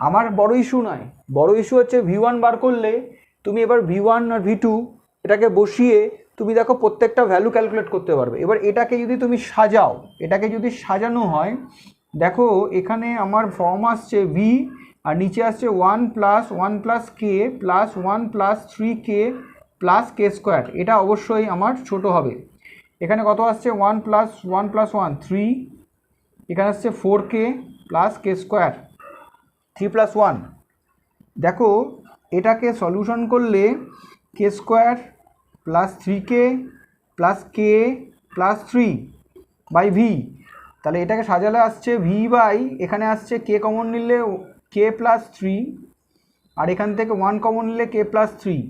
আমার বড় ইস্যু নয়, বড় ইস্যু হচ্ছে V1 বার করলে তুমি এবার V1 আর V2 এটাকে বসিয়ে তুমি দেখো প্রত্যেকটা ভ্যালু ক্যালকুলেট করতে পারবে। এবার এটাকে যদি তুমি সাজাও, এটাকে যদি সাজানো হয়, দেখো এখানে আমার ফর্ম আসছে V আর নিচে আসছে 1 plus K plus 1 plus 3k plus K square. এটা অবশ্যই আমার ছোট হবে। এখানে কত আসছে 1 প্লাস 1 3, এখানে আসছে 4k plus K square 3 plus 1। দেখো এটাকে সলিউশন করলে K square plus 3k plus K plus 3 by V. তাহলে এটাকে সাজালে আসছে ভি বাই, এখানে আসছে কে কমন নিলে কে প্লাস 3 আর এখান থেকে 1 কমন নিলে কে প্লাস 3।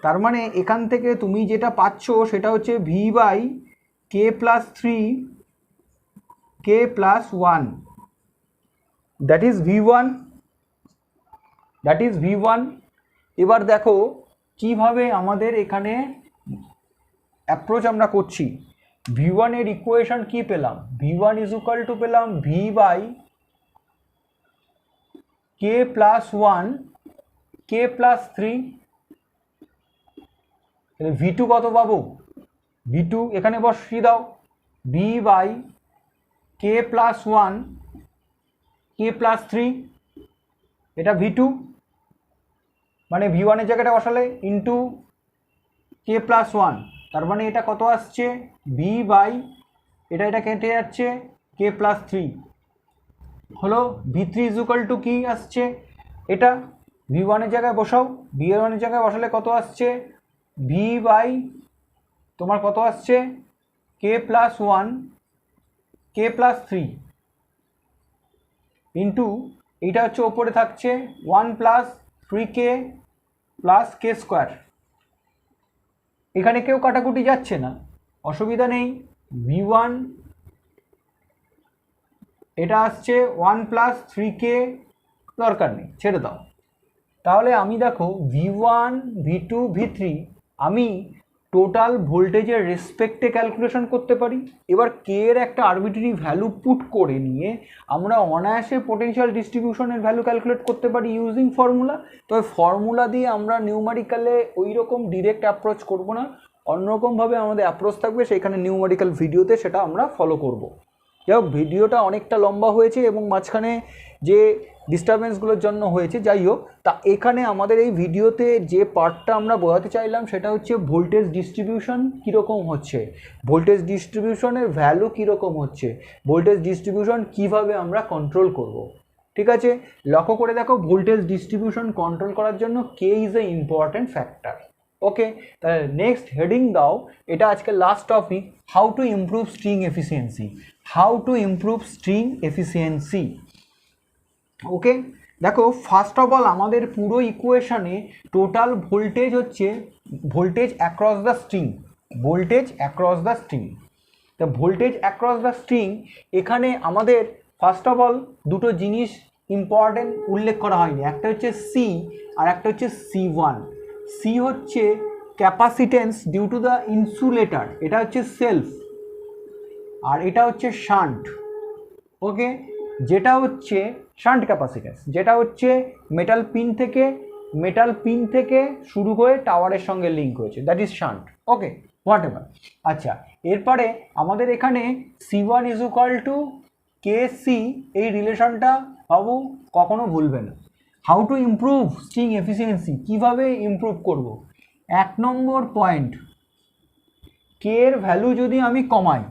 তার মানে এখান থেকে তুমি যেটা পাচ্ছ সেটা হচ্ছে V by K plus 3 K plus 1, that is V1। এবার দেখো কিভাবে আমাদের এখানে অ্যাপ্রোচ আমরা করছি। V1 এর ইকুয়েশন কি পেলাম, V1 ইজ ইকুয়াল টু পেলাম V by K plus 1 K plus 3। তাহলে V2 কত পাবো, V2 এখানে বসিয়ে দাও, V by K plus 1 K plus 3, এটা V2 মানে V1 এর জায়গাটা বসালে ইন্টু কে প্লাস 1। তার মানে এটা কত আসছে, ভি বাই এটা কেটে যাচ্ছে কে প্লাস 3 হলো। V3 ইজ ইকুয়াল টু কি আসছে, এটা V1 এর জায়গায় বসাও, V1 এর জায়গায় বসালে কত আসছে, ভি বাই তোমার কত আসছে কে প্লাস 1 কে প্লাস 3 ইন্টু এইটা হচ্ছে ওপরে থাকছে 1 plus 3k plus K square. এখানে কেউ কাটাকুটি যাচ্ছে না, অসুবিধা নেই। V1 এটা আসছে 1 প্লাস 3k, দরকার নেই, ছেড়ে দাও। তাহলে আমি দেখো V1 V2 V3 আমি টোটাল ভোল্টেজের রেসপেক্টে ক্যালকুলেশন করতে পারি। এবার কে এর একটা আরবিট্রারি ভ্যালু পুট করে নিয়ে আমরা অনায়াসে পোটেনশিয়াল ডিস্ট্রিবিউশনের ভ্যালু ক্যালকুলেট করতে পারি ইউজিং ফর্মুলা। তবে ফর্মুলা দিয়ে আমরা নিউমারিক্যালে ওই রকম ডিরেক্ট অ্যাপ্রোচ করব না, অন্যরকমভাবে আমাদের অ্যাপ্রোচ থাকবে, সেইখানে নিউমারিক্যাল ভিডিওতে সেটা আমরা ফলো করব। যাই হোক, ভিডিওটা অনেকটা লম্বা হয়েছে এবং মাঝখানে যে ডিস্টারবেন্সগুলোর জন্য হয়েছে, যাই হোক, তা এখানে আমাদের এই ভিডিওতে যে পার্টটা আমরা বোঝাতে চাইলাম সেটা হচ্ছে ভোল্টেজ ডিস্ট্রিবিউশন কীরকম হচ্ছে, ভোল্টেজ ডিস্ট্রিবিউশনের ভ্যালু কীরকম হচ্ছে, ভোল্টেজ ডিস্ট্রিবিউশন কিভাবে আমরা কন্ট্রোল করব। ঠিক আছে, লক্ষ্য করে দেখো ভোল্টেজ ডিস্ট্রিবিউশন কন্ট্রোল করার জন্য K is a important factor. Okay, তাহলে নেক্সট হেডিং দাও, এটা আজকে last topic, how to improve string efficiency. How to improve string efficiency. Okay, দেখো ফার্স্ট অফ অল আমাদের পুরো ইকুয়েশনে টোটাল ভোল্টেজ হচ্ছে voltage across the string, voltage across the string. তা ভোল্টেজ অ্যাক্রস দ্য স্ট্রিং এখানে আমাদের ফার্স্ট অফ অল দুটো জিনিস ইম্পর্টেন্ট উল্লেখ করা হয়নি, একটা হচ্ছে সি আর একটা হচ্ছে C1। সি হচ্ছে capacitance due to the insulator, এটা হচ্ছে সেলফ, আর এটা হচ্ছে শান্ট। ওকে, যেটা হচ্ছে শান্ট ক্যাপাসিটেন্স, যেটা হচ্ছে মেটাল পিন থেকে শুরু হয়ে টাওয়ারের সঙ্গে লিঙ্ক হয়েছে, that is shunt. Okay, what ever. আচ্ছা, এরপরে আমাদের এখানে C1 is equal two KC, এই রিলেশনটা বাবু কখনো ভুলবে না। How to improve string efficiency, কীভাবে ইমপ্রুভ করব? 1 নম্বর পয়েন্ট, কে এর ভ্যালু যদি আমি কমাই,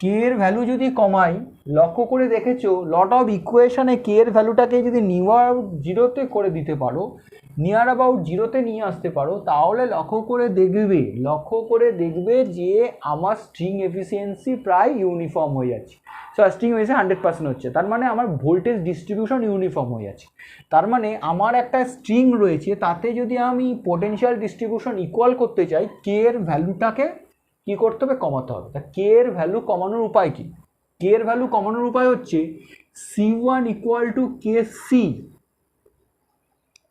কে এর ভ্যালু যদি কমাই, লক্ষ্য করে দেখেছো লট অফ ইকুয়েশনে কে এর ভ্যালুটাকে যদি নিয়ার জিরোতে করে দিতে পারো, নিয়ার অ্যাবাউট জিরোতে নিয়ে আসতে পারো, তাহলে লক্ষ্য করে দেখবে যে আমার স্ট্রিং এফিসিয়েন্সি প্রায় ইউনিফর্ম হয়ে যাচ্ছে। স্ট্রিং এসে 100% হচ্ছে, তার মানে আমার ভোল্টেজ ডিস্ট্রিবিউশন ইউনিফর্ম হয়ে যাচ্ছে। তার মানে আমার একটা স্ট্রিং রয়েছে, তাতে যদি আমি পোটেনশিয়াল ডিস্ট্রিবিউশন ইকুয়াল করতে চাই, কে এর ভ্যালুটাকে কী করতে হবে? কমাতে হবে। তা কে এর ভ্যালু কমানোর উপায় কি? কে এর ভ্যালু কমানোর উপায় হচ্ছে C1 ইকুয়াল টু KC।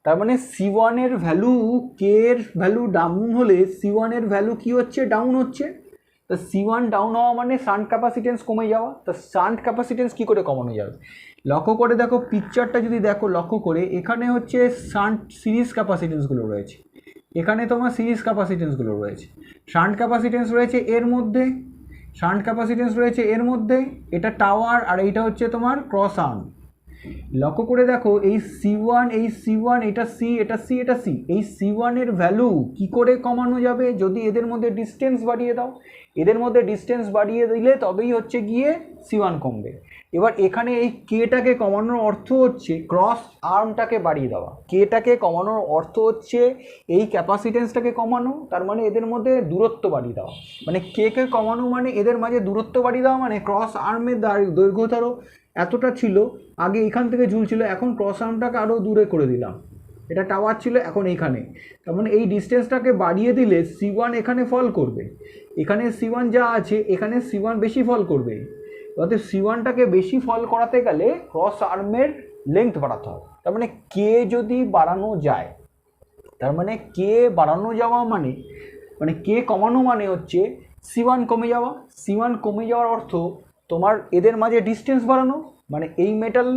তার মানে C1 এর ভ্যালু, কে এর ভ্যালু ডাউন হলে C1 এর ভ্যালু কি হচ্ছে? ডাউন হচ্ছে। তা C1 ডাউন হওয়া মানে শান্ট ক্যাপাসিটেন্স কমে যাওয়া। তা শান্ট ক্যাপাসিটেন্স কী করে কমানো যাবে? লক্ষ্য করে দেখো পিকচারটা যদি দেখো, লক্ষ্য করে এখানে হচ্ছে শান্ট সিরিজ ক্যাপাসিটেন্সগুলো রয়েছে, এখানে তোমার সিরিজ ক্যাপাসিটেন্সগুলো রয়েছে, শান্ট ক্যাপাসিটেন্স রয়েছে এর মধ্যে, শান্ট ক্যাপাসিটেন্স রয়েছে এর মধ্যে, এটা টাওয়ার আর এইটা হচ্ছে তোমার ক্রস আর্ম। লক্ষ্য করে দেখো এই C1, এই C1, এটা C, এটা C, এটা C, এই C1 এর ভ্যালু কি করে কমানো যাবে? যদি এদের মধ্যে ডিস্টেন্স বাড়িয়ে দাও, এদের মধ্যে ডিস্টেন্স বাড়িয়ে দিলে তবেই হচ্ছে গিয়ে C1 কমবে। এবার এখানে এই কেটাকে কমানোর অর্থ হচ্ছে ক্রস আর্মটাকে বাড়িয়ে দেওয়া, কেটাকে কমানোর অর্থ হচ্ছে এই ক্যাপাসিটেন্সটাকে কমানো, তার মানে এদের মধ্যে দূরত্ব বাড়িয়ে দেওয়া। মানে কে কমানো মানে এদের মাঝে দূরত্ব বাড়িয়ে দেওয়া, মানে ক্রস আর্মের দৈর্ঘ্য ধরো এতটা ছিল, আগে এখান থেকে ঝুলছিল, এখন ক্রস আর্মটাকে আরও দূরে করে দিলাম, এটা টাওয়ার ছিল এখন এইখানে, তার মানে এই ডিস্টেন্সটাকে বাড়িয়ে দিলে C1 এখানে ফল করবে, এখানে C1 যা আছে এখানে C1 বেশি ফল করবে। অর্থাৎ C1টাকে বেশি ফল করাতে গেলে ক্রস আর্মের লেন্থ বাড়াতে হবে। তার মানে কে যদি বাড়ানো যায়, তার মানে কে বাড়ানো যাওয়া মানে কে কমানো মানে হচ্ছে C1 কমে যাওয়া। C1 কমে যাওয়ার অর্থ তোমার এদের মাঝে ডিস্টেন্স বাড়ানো, মানে এই মেটাল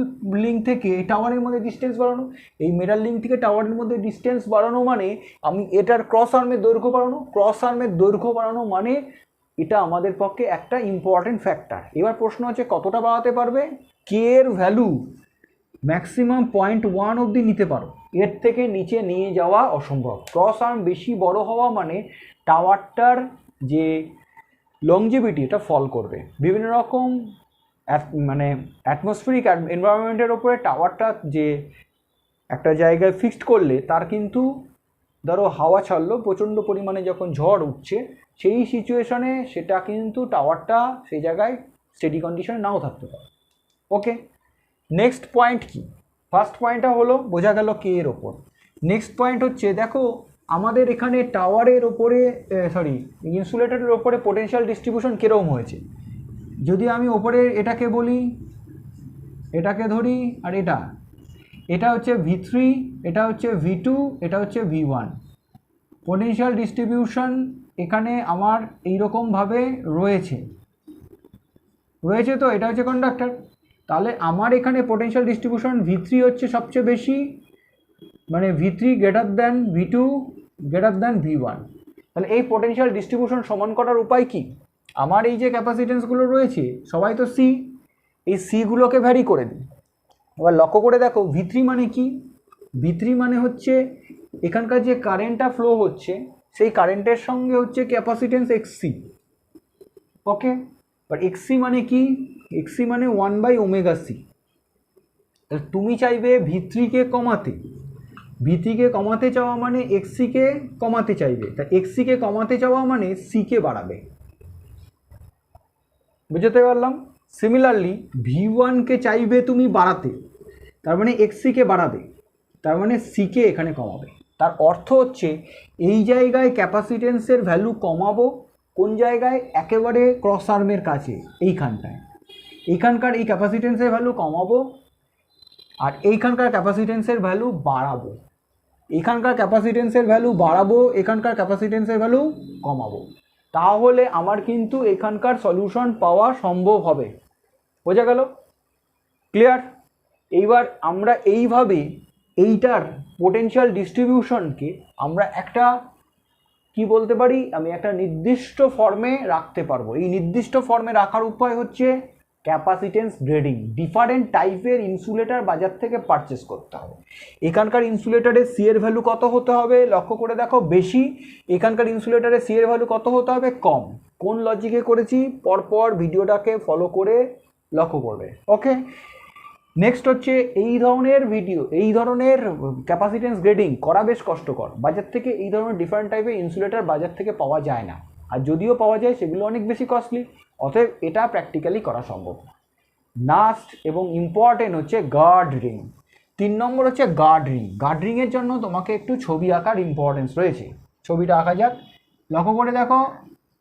লিঙ্ক থেকে টাওয়ারের মধ্যে ডিস্টেন্স বাড়ানো, এই মেটাল লিঙ্ক থেকে টাওয়ারের মধ্যে ডিস্টেন্স বাড়ানো মানে আমি এটার ক্রস আর্মের দৈর্ঘ্য বাড়ানো, ক্রস আর্মের দৈর্ঘ্য বাড়ানো মানে এটা আমাদের পক্ষে একটা ইম্পর্টেন্ট ফ্যাক্টর। এবার প্রশ্ন হচ্ছে কতটা বাড়াতে পারবে? কে এর ভ্যালু ম্যাক্সিমাম 0.1 অবধি নিতে পারো, এর থেকে নিচে নিয়ে যাওয়া অসম্ভব। ক্রস আর্ম বেশি বড় হওয়া মানে টাওয়ারটার যে লংজিভিটি এটা ফল করবে। বিভিন্ন রকম মানে অ্যাটমসফিয়ারিক এনভায়রনমেন্টের ওপরে টাওয়ারটা যে একটা জায়গায় ফিক্সড করলে তার কিন্তু ধরো হাওয়া ছাড়লো প্রচণ্ড পরিমাণে, যখন ঝড় উঠছে সেই সিচুয়েশনে সেটা কিন্তু টাওয়ারটা সেই জায়গায় স্টেডি কন্ডিশনে নাও থাকতে পারে। ওকে, নেক্সট পয়েন্ট কি? ফার্স্ট পয়েন্টটা হলো বোঝা গেল কে এর ওপর। নেক্সট পয়েন্ট হচ্ছে দেখো আমাদের এখানে টাওয়ারের ওপরে ইনসুলেটরের ওপরে পোটেনশিয়াল ডিস্ট্রিবিউশন কীরকম হয়েছে। যদি আমি ওপরে এটাকে বলি, এটাকে ধরি, আর এটা হচ্ছে V3, এটা হচ্ছে V2, এটা হচ্ছে V1। পোটেনশিয়াল ডিস্ট্রিবিউশন এখানে আমার এইরকমভাবে রয়েছে, তো এটা হচ্ছে কন্ডাক্টর, তাহলে আমার এখানে পোটেনশিয়াল ডিস্ট্রিবিউশন V3 হচ্ছে সবচেয়ে বেশি, মানে V3 greater than V2 greater than V1। তাহলে এই পোটেনশিয়াল ডিস্ট্রিবিউশন সমান করার উপায় কি? আমার এই যে ক্যাপাসিটেন্সগুলো রয়েছে সবাই তো C, এই Cগুলোকে ভ্যারি করে দিই। এবার লক্ষ্য করে দেখো V3 মানে কি? V3 মানে হচ্ছে এখানকার যে কারেন্টটা ফ্লো হচ্ছে সেই কারেন্টের সঙ্গে হচ্ছে capacitance XC। Okay, but XC মানে কি? XC মানে 1/ωc। তাহলে তুমি চাইবে V3কে কমাতে, V3কে কমাতে চাওয়া মানে XC-কে কমাতে চাইবে, তা XC-কে কমাতে চাওয়া মানে C-কে বাড়াবে। বুঝতে পারলাম? সিমিলারলি V1কে চাইবে তুমি বাড়াতে, তার মানে XC-কে বাড়াবে, তার মানে C-কে এখানে কমাবে। তার অর্থ হচ্ছে এই জায়গায় ক্যাপাসিটেন্সের ভ্যালু কমাবো, কোন জায়গায়? একেবারে ক্রস আর্মের কাছে, এইখানটায়, এইখানকার এই ক্যাপাসিটেন্সের ভ্যালু কমাবো আর এইখানকার ক্যাপাসিটেন্সের ভ্যালু বাড়াবো, এখানকার ক্যাপাসিটেন্সের ভ্যালু বাড়াবো, এখানকার ক্যাপাসিটেন্সের ভ্যালু কমাবো। তাহলে আমার কিন্তু এখানকার সলিউশন পাওয়া সম্ভব হবে। বোঝা গেল? ক্লিয়ার? এইবার আমরা এইভাবে এইটার পোটেনশিয়াল ডিস্ট্রিবিউশনকে আমরা একটা কি বলতে পারি, আমি একটা নির্দিষ্ট ফর্মে রাখতে পারবো। এই নির্দিষ্ট ফর্মে রাখার উপায় হচ্ছে ক্যাপাসিটেন্স গ্রেডিং। ডিফারেন্ট টাইপের ইনসুলেটর বাজার থেকে পারচেস করতে হবে। এখানকার ইনসুলেটরের সি এর ভ্যালু কত হতে হবে, লক্ষ্য করে দেখো, বেশি। এখানকার ইনসুলেটরের সি এর ভ্যালু কত হতে হবে, কম। কোন লজিকে করেছি, পরপর ভিডিওটাকে ফলো করে লক্ষ্য করবে। ওকে, নেক্সট হচ্ছে এই ধরনের ভিডিও, এই ধরনের ক্যাপাসিটেন্স গ্রেডিং করা বেশ কষ্টকর। বাজার থেকে এই ধরনের ডিফারেন্ট টাইপের ইনসুলেটর বাজার থেকে পাওয়া যায় না, আর যদিও পাওয়া যায় সেগুলো অনেক বেশি কস্টলি। অতএব এটা প্র্যাকটিক্যালি করা সম্ভব। লাস্ট এবং ইম্পর্টেন্ট হচ্ছে গার্ড রিং। 3 নম্বর হচ্ছে গার্ড রিং। গার্ড রিংয়ের জন্য তোমাকে একটু ছবি আঁকার ইম্পর্টেন্স রয়েছে। ছবিটা আঁকা যাক, লক্ষ্য করে দেখো।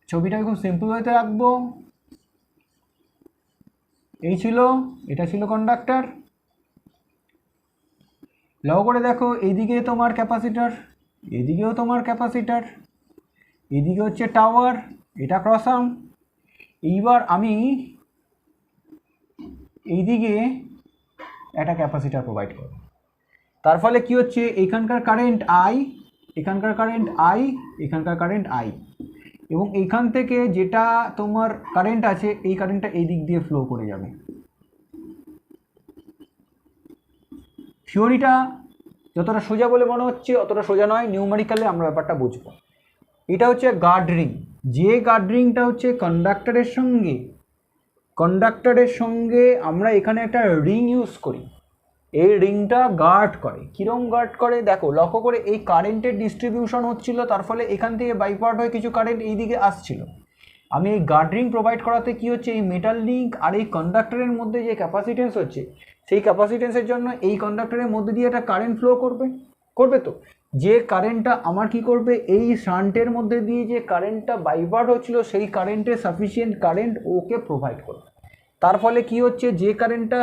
ছবিটা খুব সিম্পল হতে রাখবো। এই ছিল, এটা ছিল কন্ডাক্টর। লক্ষ্য করে দেখো, এইদিকে তোমার ক্যাপাসিটার, এদিকেও তোমার ক্যাপাসিটার, এদিকে হচ্ছে টাওয়ার, এটা ক্রস আর্ম। এইবার আমি এইদিকে একটা ক্যাপাসিটার প্রোভাইড করব। তার ফলে কি হচ্ছে, এখানকার কারেন্ট আই, এখানকার কারেন্ট আই, এখানকার কারেন্ট আই, এবং এইখান থেকে যেটা তোমার কারেন্ট আছে এই কারেন্টটা এই দিক দিয়ে ফ্লো করে যাবে। থিওরিটা যতটা সোজা বলে মনে হচ্ছে অতটা সোজা নয়, নিউমেরিক্যালি আমরা ব্যাপারটা বুঝবো। এটা হচ্ছে গার্ড রিং। যে গার্ড রিংটা হচ্ছে কন্ডাক্টরের সঙ্গে আমরা এখানে একটা রিং ইউজ করি। এই রিংটা গার্ড করে। কীরকম গার্ড করে দেখো, লক্ষ্য করে এই কারেন্টের ডিস্ট্রিবিউশন হচ্ছিল, তার ফলে এখান থেকে বাইপার্ট হয়ে কিছু কারেন্ট এই দিকে আসছিল। আমি এই গার্ড রিং প্রোভাইড করাতে কি হচ্ছে, এই মেটাল লিঙ্ক আর এই কন্ডাক্টরের মধ্যে যে ক্যাপাসিটেন্স হচ্ছে, সেই ক্যাপাসিটেন্সের জন্য এই কন্ডাক্টরের মধ্যে দিয়ে একটা কারেন্ট ফ্লো করবে তো। যে কারেন্টটা আমার কি করবে, এই শান্টের মধ্যে দিয়ে যে কারেন্টটা বাইপার্ট হচ্ছিল সেই কারেন্টের সাফিসিয়েন্ট কারেন্ট ওকে প্রোভাইড করবে। তার ফলে কি হচ্ছে, যে কারেন্টটা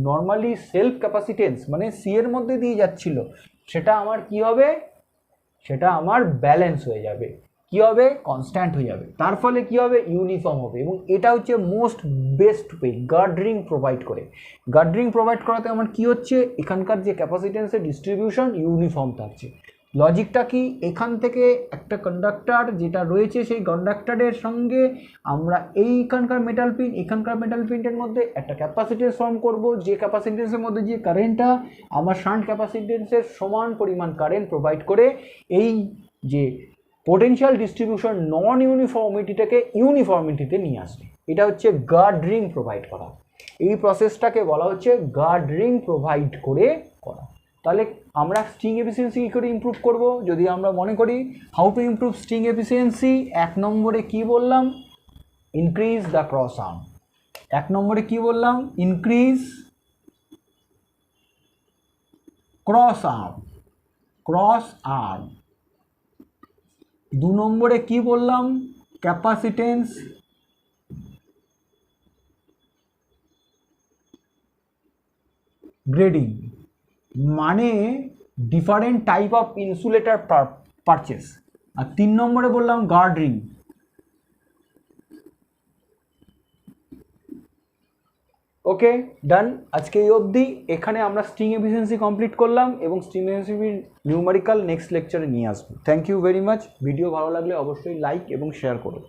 নর্মালি সেলফ ক্যাপাসিটেন্স মানে সি এর মধ্যে দিয়ে যাচ্ছিল, সেটা আমার কি হবে, সেটা আমার ব্যালেন্স হয়ে যাবে। কি হবে, কনস্ট্যান্ট হয়ে যাবে। তার ফলে কি হবে, ইউনিফর্ম হবে। এবং এটা হচ্ছে most best way guard ring provide করে। গার্ড রিং প্রোভাইড করাতে আমার কি হচ্ছে, এখানকার যে ক্যাপাসিটেন্সের ডিস্ট্রিবিউশন ইউনিফর্ম থাকছে। লজিকটা কি, এখান থেকে একটা কন্ডাক্টর যেটা রয়েছে সেই কন্ডাক্টরের সঙ্গে আমরা এইখানকার মেটাল পিন, এখানকার মেটাল পিনের মধ্যে একটা ক্যাপাসিটেন্স ফর্ম করব, যে ক্যাপাসিটেন্সের মধ্যে যে কারেন্টটা আমার শান্ট ক্যাপাসিটেন্সের সমান পরিমাণ কারেন্ট প্রোভাইড করে এই যে পোটেনশিয়াল ডিস্ট্রিবিউশন নন ইউনিফর্মিটিটাকে ইউনিফর্মিটিতে নিয়ে আসবে। এটা হচ্ছে গার্ড রিং প্রোভাইড করা। এই প্রসেসটাকে বলা হচ্ছে গার্ড রিং প্রোভাইড করে করা। তাহলে আমরা স্ট্রিং এফিসিয়েন্সি কী করে ইমপ্রুভ করব, যদি আমরা মনে করি how to improve string efficiency, 1 নম্বরে কি বললাম, ইনক্রিজ দ্য ক্রস আর্ম। 1 নম্বরে কি বললাম, ইনক্রিজ ক্রস আর্ম। 2 নম্বরে কি বললাম, ক্যাপাসিটেন্স গ্রেডিং, মানে different type of insulator purchase. আর 3 নম্বরে বললাম গার্ড রিং। ওকে, ডান। আজকে এই অবধি। এখানে আমরা স্ট্রিং এফিসিয়েন্সি কমপ্লিট করলাম এবং স্ট্রিং এফিসিয়েন্সি নিউমেরিক্যাল নেক্সট লেকচারে নিয়ে আসবো। Thank you very much. Video ভালো লাগলে অবশ্যই লাইক এবং শেয়ার করুন।